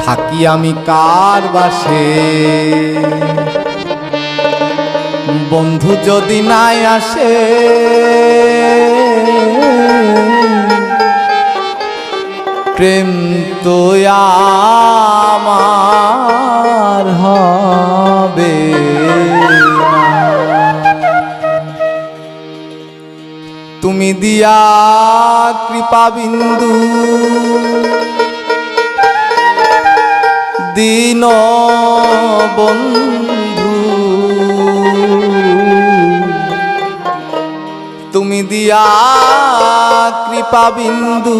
থাকি আমি কার বাসে বন্ধু যদি নাই আসে প্রেম তো আমার হবে না। তুমি দিয়া কৃপা বিন্দু দীন বন্ধু তুমি দিয়া কৃপা বিন্দু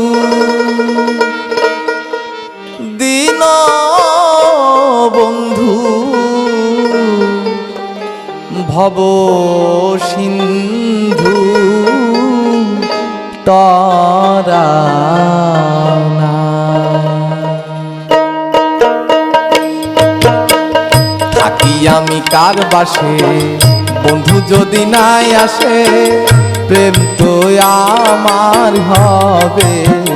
দীন বন্ধু ভব সিন্ধু তরানা। থাকি আমি কার বাসে বন্ধু যদি নাই আসে প্রেম তো আমার হবে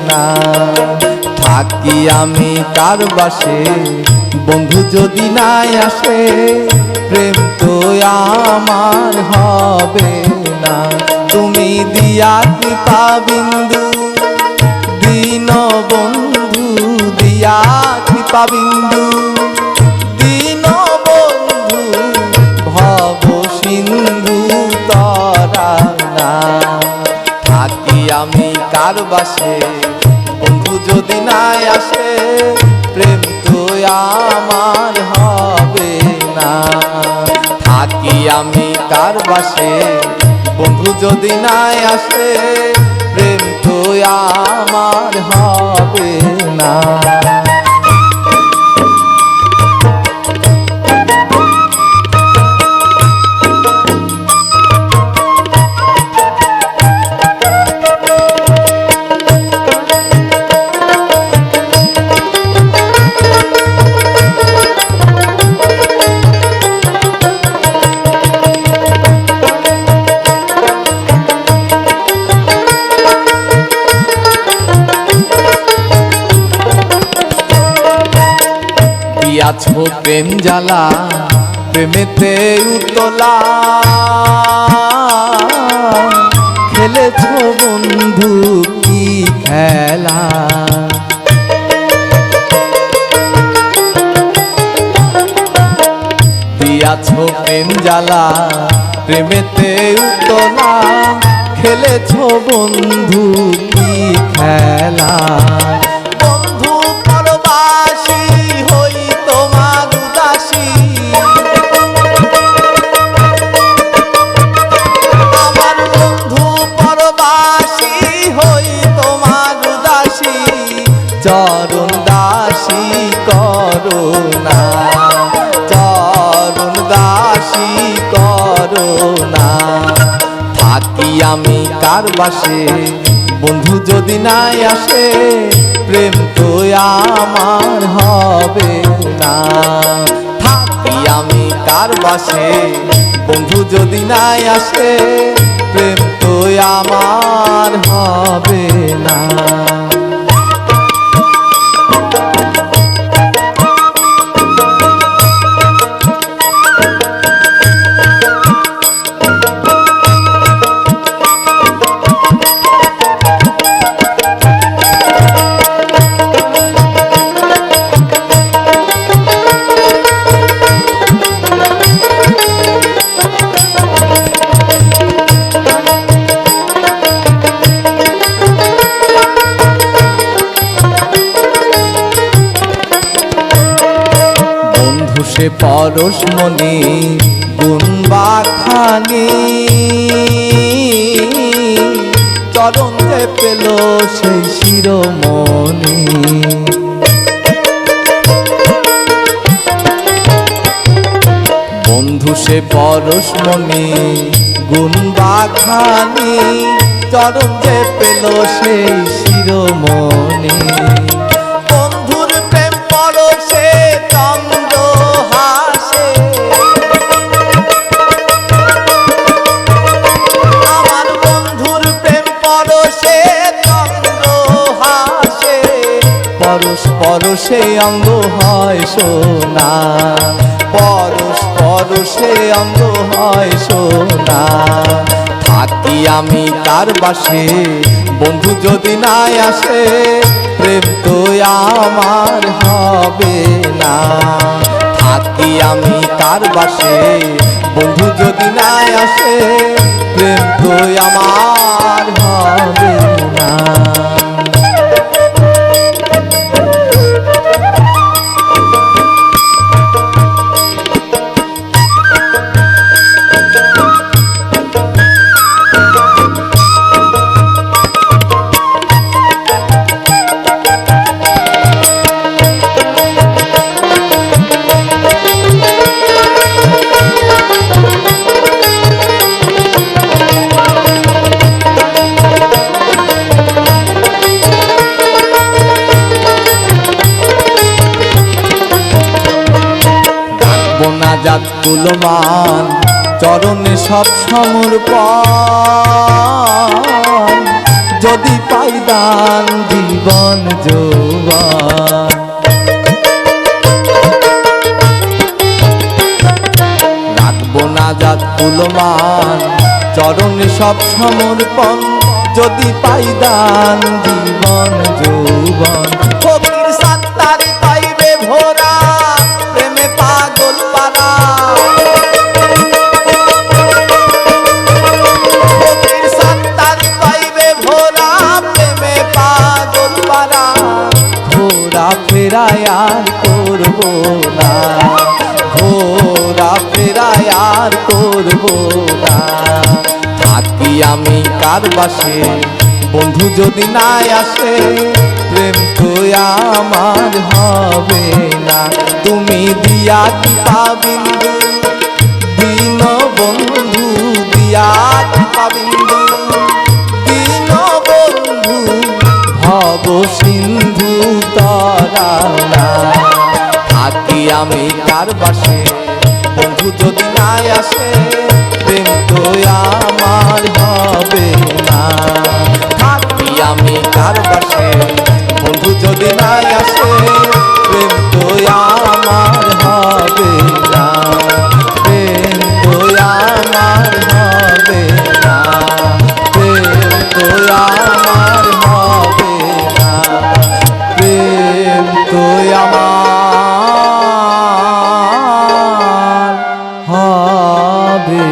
না। থাকি আমি কার বাসে বন্ধু যদি নাই আসে প্রেম তো আমার হবে না। তুমি দিয়া কৃপা বিন্দু দীন বন্ধু দিয়া কৃপা বিন্দু দীন বন্ধু ভব সিন্ধু তরানা। থাকি আমি কার বাসে বন্ধু যদি নাই আসে প্রেম তো আমার হবে না। থাকি আমি কার বাসে বন্ধু যদি নাই আসে প্রেম তো আমার হবে না। আছো প্রেম জ্বালা প্রেমেতে উতলা খেলেছো বন্ধু কি খেলা। দিয়াছো প্রেম জ্বালা প্রেমেতে উতলা খেলেছো বন্ধু কি খেলা। চরণ দাসী করুণা চরণ দাসী করুণা। থাকি আমি কার বাসে বন্ধু যদি নাই আসে প্রেম তো আমার হবে না। থাকি আমি কার বাসে বন্ধু যদি নাই আসে প্রেম তো আমার হবে না। সে পরশমণি গুণবাখানি চরণ যে পেল সেই শিরোমণি। বন্ধু সে পরশমণি গুণবাখানি চরণ যে পেল সেই শিরোমণি। পরশ পরশে অঙ্গ হয় সোনা, পরশ পরশে অঙ্গ হয় সোনা। থাকি আমি কার বাসে বন্ধু যদি নাই আসে, প্রেম তো আমার হবে না। থাকি আমি কার বাসে বন্ধু যদি নাই আসে, প্রেম তো আমার হবে না। মোনাজাত কুলমান চরণে সব সমর্পণ, যদি পাই দান জীবন যৌবন। রাখবো নাজাত কুলমান চরণে সব সমর্পণ, যদি পাই দান জীবন যৌবন। ফকির সাত্তারি পাইবে ভোরা, প্রেমে পাগল পারা। ফকির সাত্তারি পাইবে ভোরা, প্রেমে পাগল পারা। ঘোরা ফেরায় আর করবো না, ঘোরা ফেরায় আর করবো না। থাকি আমি কার বাসে বন্ধু যদি নাই আসে, প্রেম তো আমার হবে না। তুমি দিয়া কৃপা বিন্দু দীন বন্ধু, দিয়া কৃপা বিন্দু দীন বন্ধু, ভব সিন্ধু তরাও না। থাকি আমি কার বাসে বন্ধু যদি নাই আসে, প্রেম তো আমার হবে না। থাকি আমি কার বাসে বন্ধু যদি নাই আসে, প্রেম তো আমার হবে না। প্রেম তো আমার হবে না, প্রেম তো আমার হবে না, প্রেম তো আমার হবে।